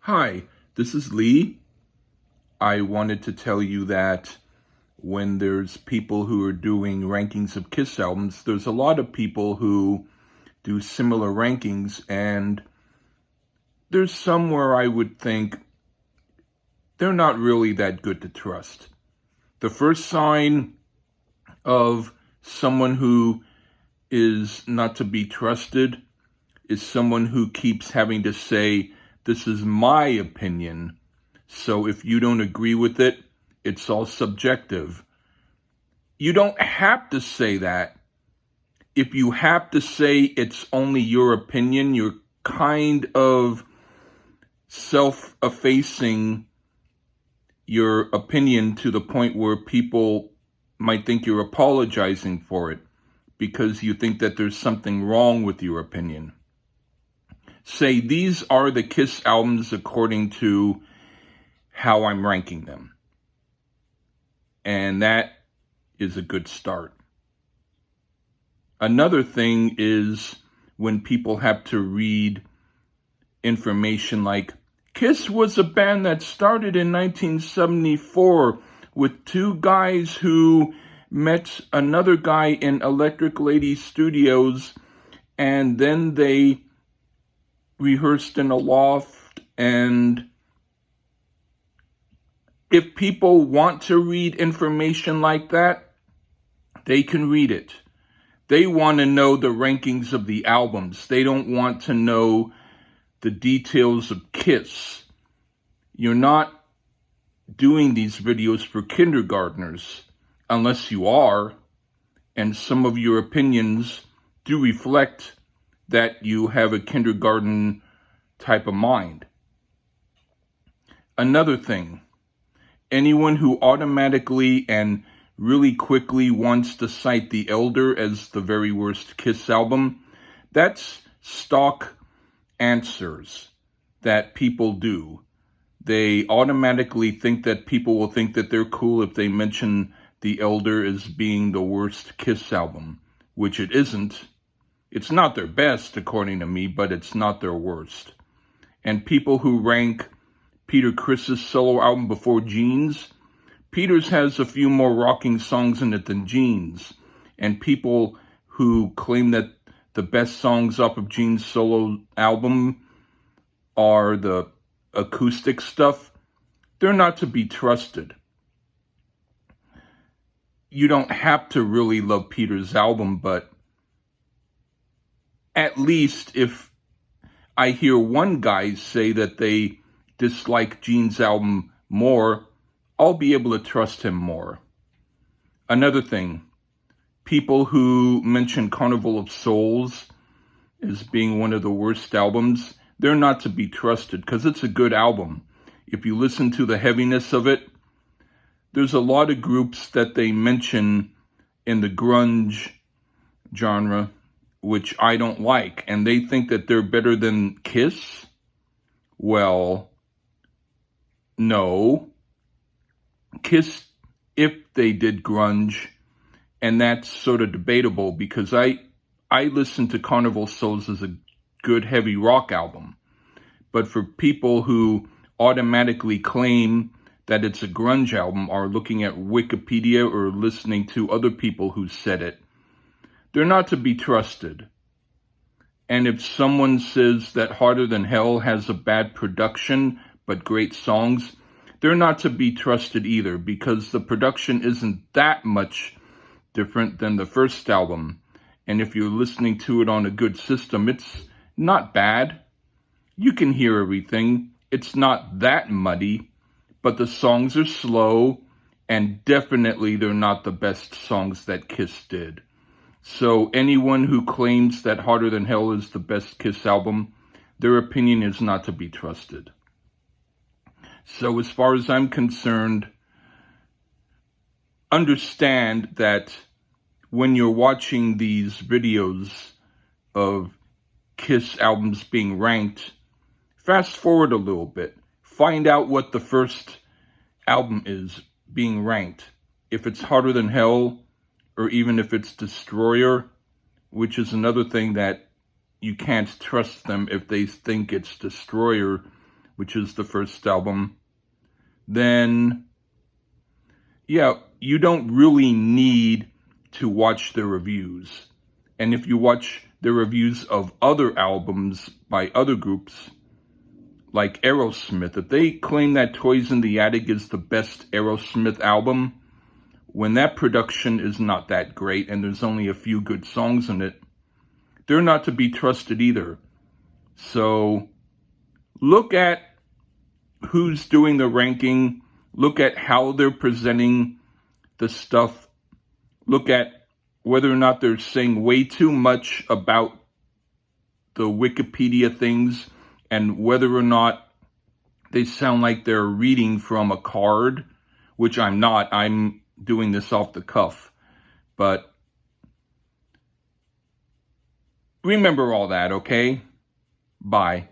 Hi, this is Lee. I wanted to tell you that when there's people who are doing rankings of Kiss albums, there's a lot of people who do similar rankings, and there's some where I would think they're not really that good to trust. The first sign of someone who is not to be trusted is someone who keeps having to say, "This is my opinion. So if you don't agree with it, it's all subjective." You don't have to say that. If you have to say it's only your opinion, you're kind of self-effacing your opinion to the point where people might think you're apologizing for it because you think that there's something wrong with your opinion. Say, these are the Kiss albums according to how I'm ranking them. And that is a good start. Another thing is when people have to read information like, Kiss was a band that started in 1974 with two guys who met another guy in Electric Lady Studios, and then they rehearsed in a loft. And if people want to read information like that, they can read it. They want to know the rankings of the albums. They don't want to know the details of Kiss. You're not doing these videos for kindergartners, unless you are, and some of your opinions do reflect that you have a kindergarten type of mind. Another thing, anyone who automatically and really quickly wants to cite The Elder as the very worst Kiss album, that's stock answers that people do. They automatically think that people will think that they're cool if they mention The Elder as being the worst Kiss album, which it isn't. It's not their best, according to me, but it's not their worst. And people who rank Peter Criss's solo album before Gene's, Peter's has a few more rocking songs in it than Gene's. And people who claim that the best songs off of Gene's solo album are the acoustic stuff, they're not to be trusted. You don't have to really love Peter's album, but at least if I hear one guy say that they dislike Gene's album more, I'll be able to trust him more. Another thing, people who mention Carnival of Souls as being one of the worst albums, they're not to be trusted because it's a good album. If you listen to the heaviness of it, there's a lot of groups that they mention in the grunge genre, which I don't like, and they think that they're better than Kiss. Well, no. Kiss, if they did grunge, and that's sort of debatable because I listen to Carnival Souls as a good heavy rock album. But for people who automatically claim that it's a grunge album are looking at Wikipedia or listening to other people who said it, they're not to be trusted. And if someone says that Harder Than Hell has a bad production but great songs, they're not to be trusted either because the production isn't that much different than the first album. And if you're listening to it on a good system, it's not bad. You can hear everything. It's not that muddy, but the songs are slow, and definitely they're not the best songs that Kiss did. So anyone who claims that Harder Than Hell is the best Kiss album, their opinion is not to be trusted. So as far as I'm concerned, understand that when you're watching these videos of Kiss albums being ranked, fast forward a little bit. Find out what the first album is being ranked. If it's Harder Than Hell, or even if it's Destroyer, which is another thing that you can't trust them if they think it's Destroyer which is the first album, then yeah, you don't really need to watch the reviews. And if you watch the reviews of other albums by other groups, like Aerosmith, if they claim that Toys in the Attic is the best Aerosmith album, when that production is not that great and there's only a few good songs in it, they're not to be trusted either. So look at who's doing the ranking, look at how they're presenting the stuff, look at whether or not they're saying way too much about the Wikipedia things, and whether or not they sound like they're reading from a card, which I'm not. I'm doing this off the cuff. But remember all that, okay? Bye.